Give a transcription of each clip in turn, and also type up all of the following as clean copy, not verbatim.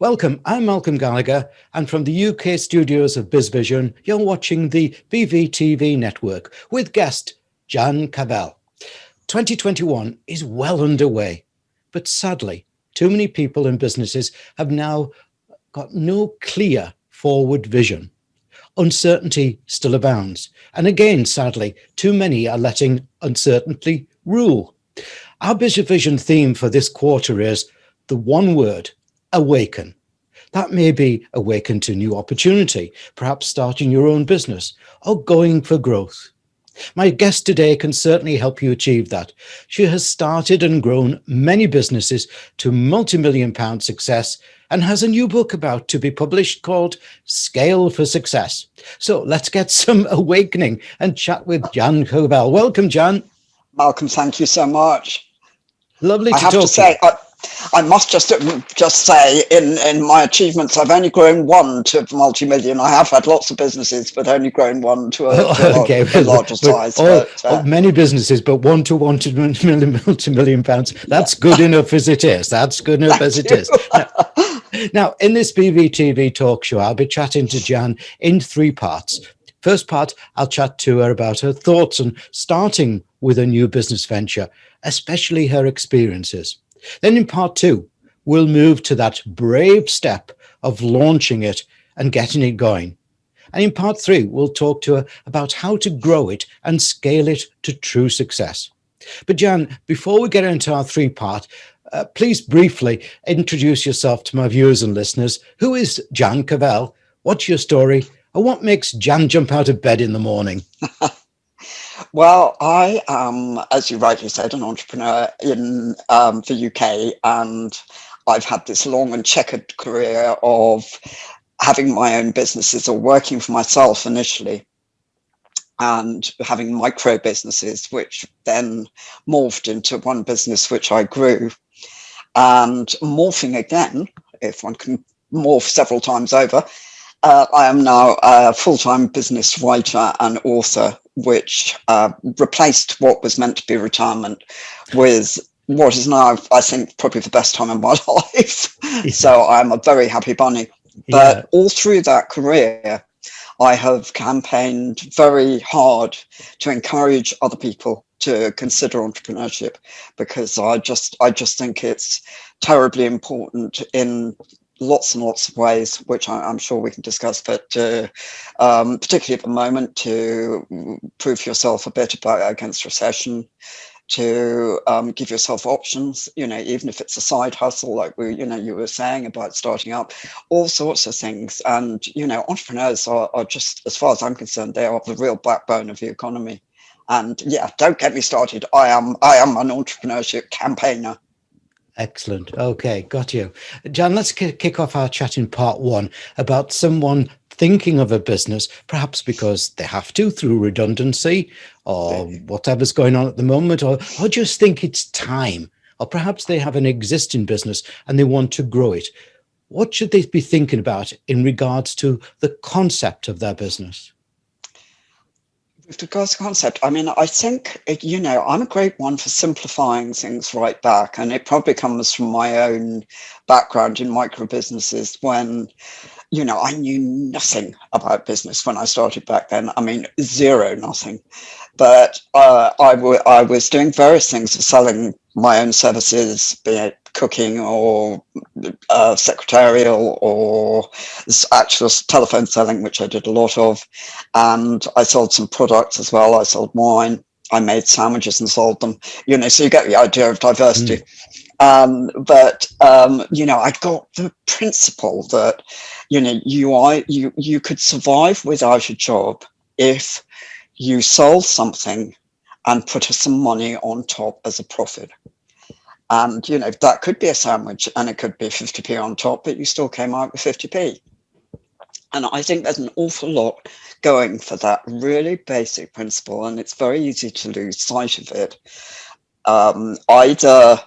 Welcome, I'm Malcolm Gallagher, and from the UK studios of BizVision, you're watching the BVTV network with guest Jan Cavelle. 2021 is well underway, but sadly, too many people and businesses have now got no clear forward vision. Uncertainty still abounds, and again, sadly, too many are letting uncertainty rule. Our BizVision theme for this quarter is the one word, Awaken. That may be awaken to new opportunity, perhaps starting your own business or going for growth. My guest today can certainly help you achieve that. She has started and grown many businesses to multi-million pound success and has a new book about to be published called Scale for Success. So let's get some awakening and chat with Jan Cavelle. Welcome, Jan. Malcolm, thank you so much. Lovely I to have talk to say, I must just say, in my achievements, I've only grown one to multi-million. I have had lots of businesses, but only grown one to a larger size. Many businesses, but one to multi-million pounds. That's good enough as it is. That's good enough as it is. Now, in this BVTV talk show, I'll be chatting to Jan in three parts. First part, I'll chat to her about her thoughts on starting with a new business venture, especially her experiences. Then in part two, we'll move to that brave step of launching it and getting it going. And in part three, we'll talk to her about how to grow it and scale it to true success. But Jan, before we get into our three-part, please briefly introduce yourself to my viewers and listeners. Who is Jan Cavelle? What's your story? And what makes Jan jump out of bed in the morning? Well, I am, as you rightly said, an entrepreneur in the UK, and I've had this long and checkered career of having my own businesses or working for myself initially, and having micro businesses, which then morphed into one business which I grew, and morphing again, if one can morph several times over. I am now a full-time business writer and author, which replaced what was meant to be retirement with what is now, I think, probably the best time of my life. So I'm a very happy bunny. But all through that career, I have campaigned very hard to encourage other people to consider entrepreneurship, because I just think it's terribly important in lots and lots of ways, which I'm sure we can discuss, but particularly at the moment, to prove yourself a bit against recession, to give yourself options, even if it's a side hustle, like you were saying about starting up, all sorts of things. And, entrepreneurs are just, as far as I'm concerned, they are the real backbone of the economy. And yeah, don't get me started. I am an entrepreneurship campaigner. Excellent. Okay, got you. Jan, let's kick off our chat in part one about someone thinking of a business, perhaps because they have to through redundancy or whatever's going on at the moment, or just think it's time, or perhaps they have an existing business and they want to grow it. What should they be thinking about in regards to the concept of their business? With regards to concept, I mean, I think, I'm a great one for simplifying things right back. And it probably comes from my own background in micro businesses when, I knew nothing about business when I started back then. I mean, zero, nothing. But I was doing various things for selling my own services, be it cooking or secretarial or actual telephone selling, which I did a lot of. And I sold some products as well. I sold wine. I made sandwiches and sold them, so you get the idea of diversity. But I got the principle that, you could survive without a job if you sold something and put some money on top as a profit. And, that could be a sandwich and it could be 50p on top, but you still came out with 50p. And I think there's an awful lot going for that really basic principle. And it's very easy to lose sight of it. Either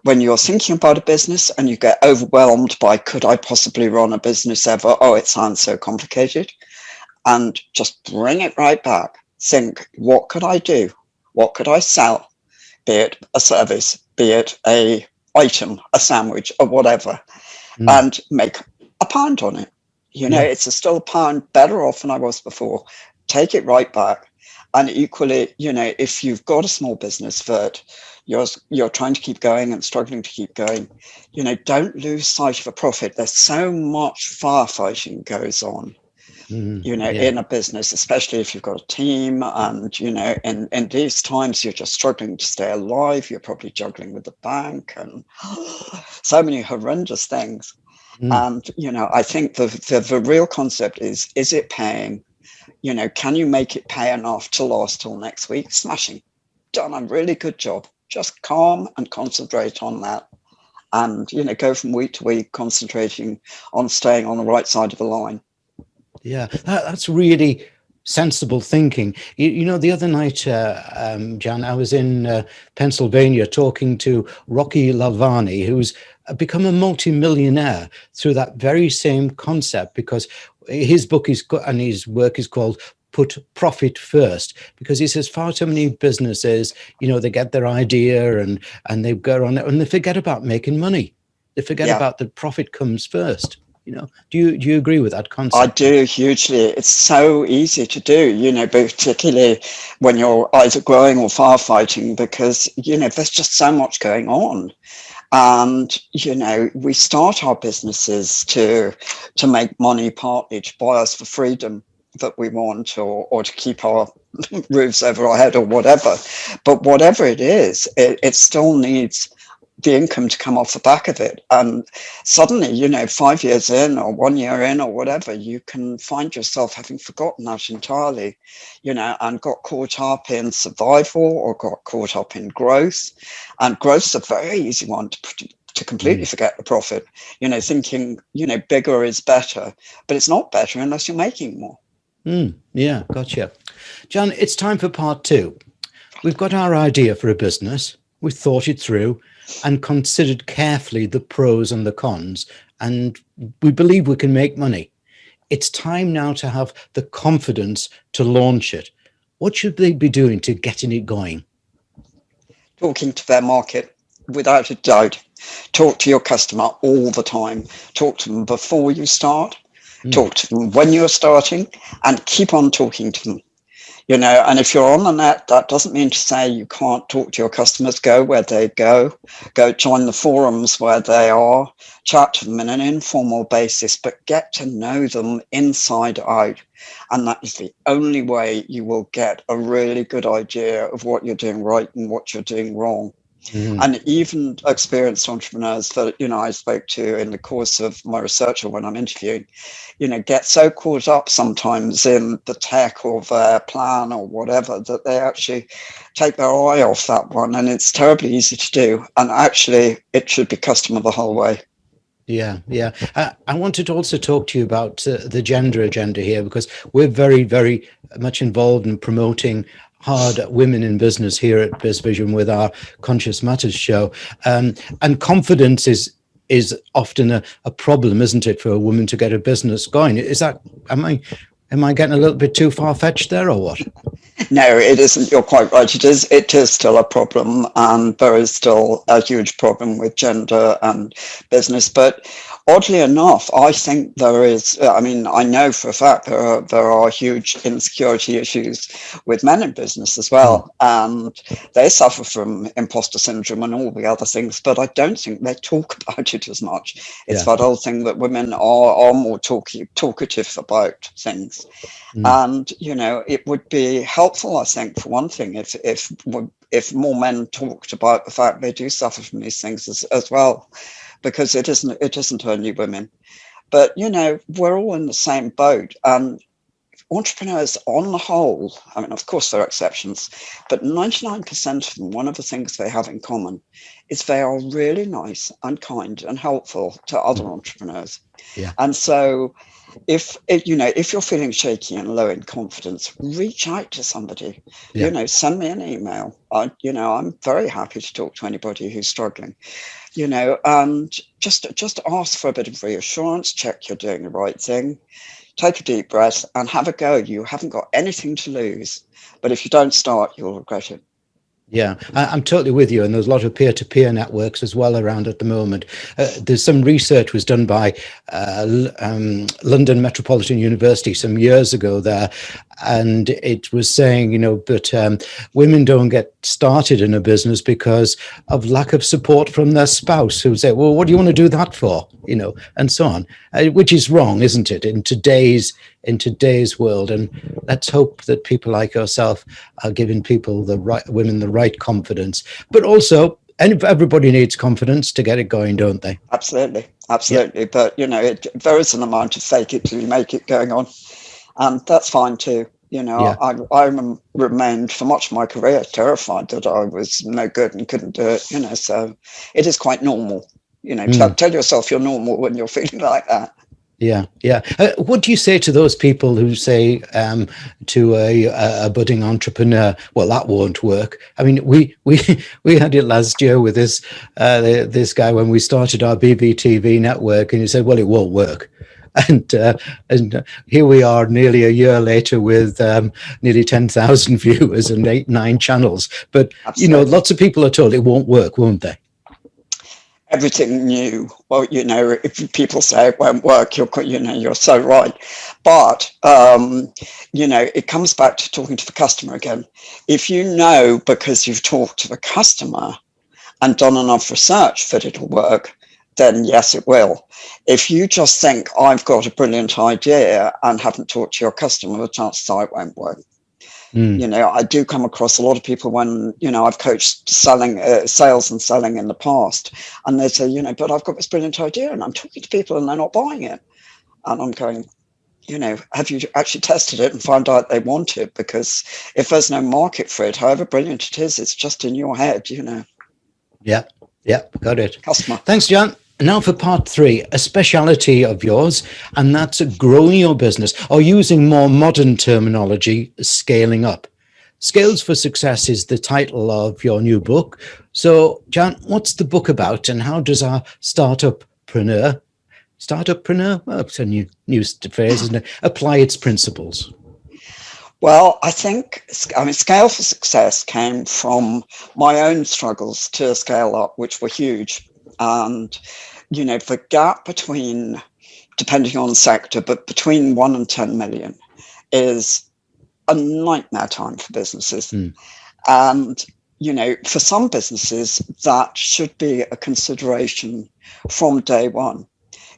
when you're thinking about a business and you get overwhelmed by, could I possibly run a business ever? Oh, it sounds so complicated. And just bring it right back. Think, what could I do? What could I sell? Be it a service, be it a item, a sandwich, or whatever. Mm. and make a pound on it. Yeah. It's still a pound better off than I was before. Take it right back. And equally, if you've got a small business that you're trying to keep going and struggling to keep going, don't lose sight of a profit. There's so much firefighting goes on, Yeah. in a business, especially if you've got a team and, in these times, you're just struggling to stay alive. You're probably juggling with the bank and so many horrendous things. Mm. And, I think the real concept is it paying? Can you make it pay enough to last till next week? Smashing. Done a really good job. Just calm and concentrate on that. And, go from week to week, concentrating on staying on the right side of the line. Yeah, that's really sensible thinking. The other night, Jan, I was in Pennsylvania talking to Rocky Lavani, who's become a multimillionaire through that very same concept, because his book and his work is called Put Profit First, because he says far too many businesses, they get their idea and they go on it and they forget about making money. They forget Yeah. about the profit comes first. Do you agree with that I concept? do hugely. It's so easy to do, particularly when you're either growing or firefighting, because, there's just so much going on. And, we start our businesses to make money, partly to buy us the freedom that we want, or to keep our roofs over our head or whatever. But whatever it is, it still needs the income to come off the back of it. And suddenly, 5 years in or 1 year in or whatever, you can find yourself having forgotten that entirely, and got caught up in survival or got caught up in growth. And growth's a very easy one to completely forget the profit, thinking, bigger is better, but it's not better unless you're making more. Yeah, gotcha. John, it's time for part two. We've got our idea for a business. We thought it through and considered carefully the pros and the cons, and we believe we can make money. It's time now to have the confidence to launch it. What should they be doing to getting it going? Talking to their market, without a doubt. Talk to your customer all the time. Talk to them before you start. Talk to them when you're starting, and keep on talking to them. And if you're on the net, that doesn't mean to say you can't talk to your customers. Go where they go join the forums where they are, chat to them in an informal basis, but get to know them inside out. And that is the only way you will get a really good idea of what you're doing right and what you're doing wrong. And even experienced entrepreneurs that, I spoke to in the course of my research or when I'm interviewing, get so caught up sometimes in the tech or their plan or whatever that they actually take their eye off that one. And it's terribly easy to do. And actually, it should be customer the whole way. Yeah, yeah. I wanted to also talk to you about the gender agenda here, because we're very, very much involved in promoting hard women in business here at BizVision with our Conscious Matters show. And confidence is often a problem, isn't it, for a woman to get a business going? Am I getting a little bit too far-fetched there, or what? No, it isn't. You're quite right. It is still a problem, and there is still a huge problem with gender and business. But oddly enough, I think there is. I mean, I know for a fact there are huge insecurity issues with men in business as well, and they suffer from imposter syndrome and all the other things. But I don't think they talk about it as much. It's that old thing that women are more talkative about things. And it would be helpful, I think, for one thing, if more men talked about the fact they do suffer from these things as well, because it isn't only women. But we're all in the same boat. And entrepreneurs, on the whole, I mean, of course there are exceptions, but 99% of them, one of the things they have in common is they are really nice and kind and helpful to other entrepreneurs. Yeah. And so if you're feeling shaky and low in confidence, reach out to somebody. Send me an email. I'm very happy to talk to anybody who's struggling. And just ask for a bit of reassurance. Check you're doing the right thing. Take a deep breath and have a go. You haven't got anything to lose, but if you don't start, you'll regret it. Yeah, I'm totally with you. And there's a lot of peer-to-peer networks as well around at the moment. There's some research was done by London Metropolitan University some years ago there, and it was saying, that women don't get started in a business because of lack of support from their spouse, who say, "Well, what do you want to do that for?" And so on, which is wrong, isn't it? In today's world. And let's hope that people like yourself are giving women the right confidence. But also, everybody needs confidence to get it going, don't they? Absolutely, absolutely. Yep. But there is an amount of fake it till you make it going on, and that's fine too. Yeah. I remained for much of my career terrified that I was no good and couldn't do it. So it is quite normal. Tell yourself you're normal when you're feeling like that. Yeah, yeah. What do you say to those people who say to a budding entrepreneur, "Well, that won't work"? I mean, we had it last year with this guy when we started our BVTV network, and he said, "Well, it won't work." And here we are, nearly a year later, with nearly 10,000 viewers and 8-9 channels. But Absolutely. Lots of people are told it won't work, won't they? Everything new. Well, if people say it won't work, you're so right. But, it comes back to talking to the customer again. If because you've talked to the customer and done enough research that it'll work, then yes, it will. If you just think, I've got a brilliant idea and haven't talked to your customer, the chances are it won't work. I do come across a lot of people when, I've coached sales and selling in the past, and they say, but I've got this brilliant idea and I'm talking to people and they're not buying it. And I'm going, have you actually tested it and found out they want it? Because if there's no market for it, however brilliant it is, it's just in your head, Yeah, got it. Customer. Thanks, Jan. Now for part 3, a speciality of yours, and that's growing your business, or using more modern terminology, scaling up. Scales for Success is the title of your new book. So, Jan, what's the book about, and how does our startuppreneur, well, it's a new phrase, isn't it, apply its principles? Well, I think, Scale for Success came from my own struggles to scale up, which were huge. And, the gap between, depending on sector, but between 1 and 10 million is a nightmare time for businesses. And, for some businesses, that should be a consideration from day one.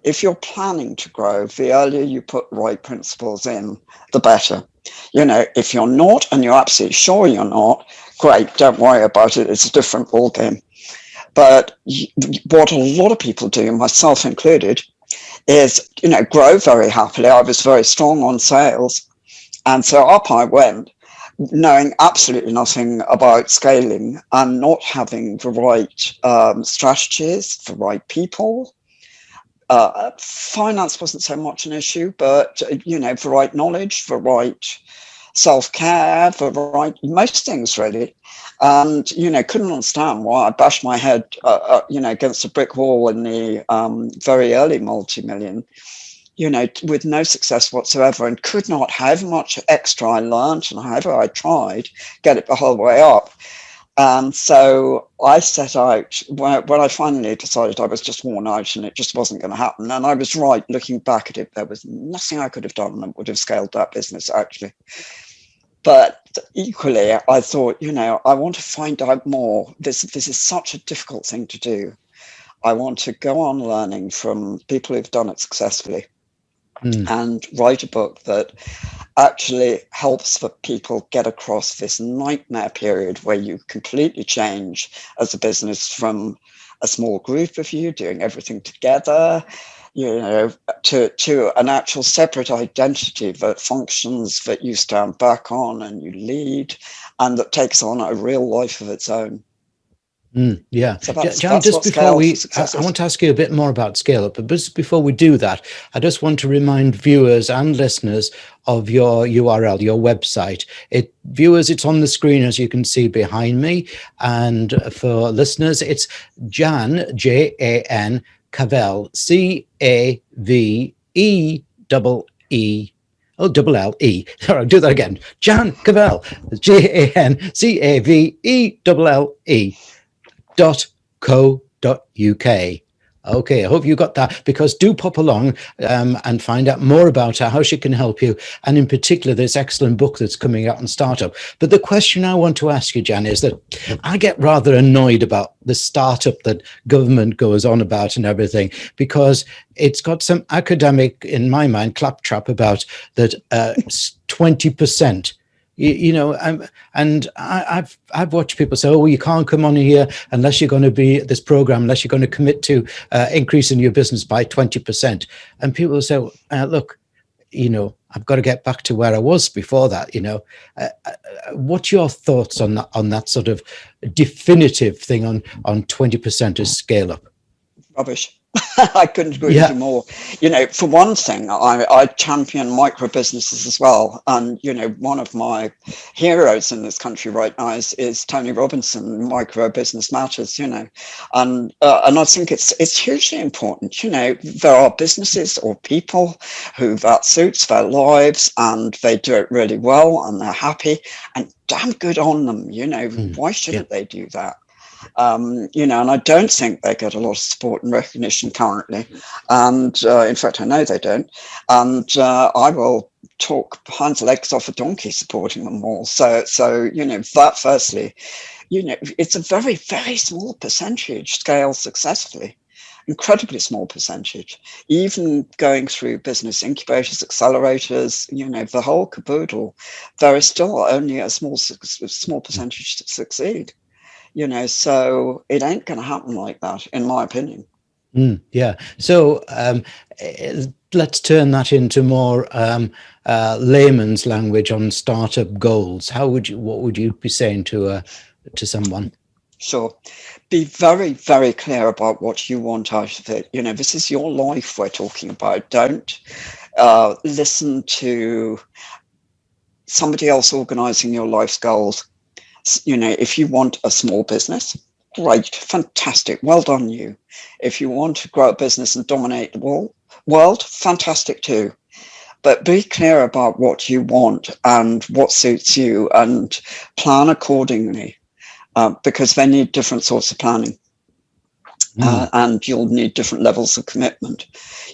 If you're planning to grow, the earlier you put right principles in, the better. If you're not, and you're absolutely sure you're not, great, don't worry about it. It's a different ballgame. But what a lot of people do, myself included, is, grow very happily. I was very strong on sales. And so up I went, knowing absolutely nothing about scaling and not having the right strategies, the right people. Finance wasn't so much an issue, but, the right knowledge, the right self-care, the right, most things really. And, couldn't understand why I bashed my head, against a brick wall in the very early multi-million, with no success whatsoever, and could not, however much extra I learned and however I tried, get it the whole way up. And so I set out, when I finally decided I was just worn out and it just wasn't going to happen. And I was right, looking back at it, there was nothing I could have done that would have scaled that business, actually. But equally, I thought, I want to find out more. This is such a difficult thing to do. I want to go on learning from people who've done it successfully and write a book that actually helps for people get across this nightmare period where you completely change as a business from a small group of you doing everything together, to an actual separate identity that functions, that you stand back on and you lead, and that takes on a real life of its own. Yeah. So Jan, just before I want to ask you a bit more about Scale Up, but just before we do that, I just want to remind viewers and listeners of your URL, your website. Viewers, it's on the screen, as you can see behind me. And for listeners, it's Jan, Jan, Cavelle, Cavee, Oh, double L-E. Sorry, I'll do that again. Jan Cavelle, JanCavelle.co.uk. Okay, I hope you got that, because do pop along and find out more about her, how she can help you, and in particular, this excellent book that's coming out on startup. But the question I want to ask you, Jan, is that I get rather annoyed about the startup that government goes on about and everything, because it's got some academic, in my mind, claptrap about that 20%. And I've watched people say, oh, you can't come on here unless you're going to be at this program, unless you're going to commit to increasing your business by 20%. And people say, look, I've got to get back to where I was before that. What's your thoughts on that sort of definitive thing on 20% as scale up? Rubbish. I couldn't agree with you more. For one thing, I champion micro businesses as well. And, one of my heroes in this country right now is Tony Robinson, Micro Business Matters, and I think it's hugely important. There are businesses or people who that suits their lives and they do it really well and they're happy, and damn good on them. Why shouldn't they do that? And I don't think they get a lot of support and recognition currently. And in fact, I know they don't. And I will talk behind the legs off a donkey supporting them all. So that firstly, it's a very, very small percentage scale successfully. Incredibly small percentage. Even going through business incubators, accelerators, the whole caboodle, there is still only a small percentage to succeed. So it ain't going to happen like that, in my opinion. Yeah. So let's turn that into more layman's language on startup goals. What would you be saying to someone? Sure. Be very, very clear about what you want out of it. This is your life we're talking about. Don't listen to somebody else organizing your life's goals. If you want a small business, great, fantastic, well done you. If you want to grow a business and dominate the world, fantastic too. But be clear about what you want and what suits you, and plan accordingly, because they need different sorts of planning. And you'll need different levels of commitment.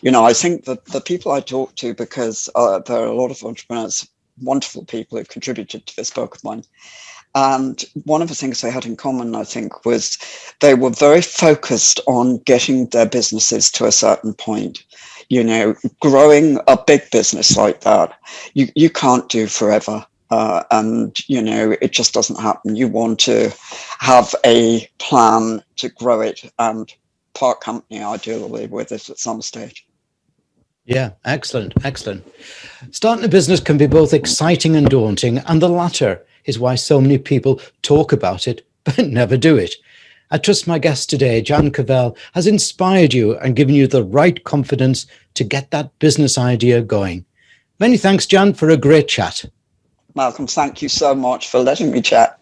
I think that the people I talk to, because there are a lot of entrepreneurs, wonderful people who've contributed to this book of mine. And one of the things they had in common, I think, was they were very focused on getting their businesses to a certain point. Growing a big business like that, you can't do forever. And it just doesn't happen. You want to have a plan to grow it and part company, ideally, with it at some stage. Yeah, excellent. Starting a business can be both exciting and daunting, and the latter is why so many people talk about it but never do it. I trust my guest today, Jan Cavelle, has inspired you and given you the right confidence to get that business idea going. Many thanks, Jan, for a great chat. Malcolm, thank you so much for letting me chat.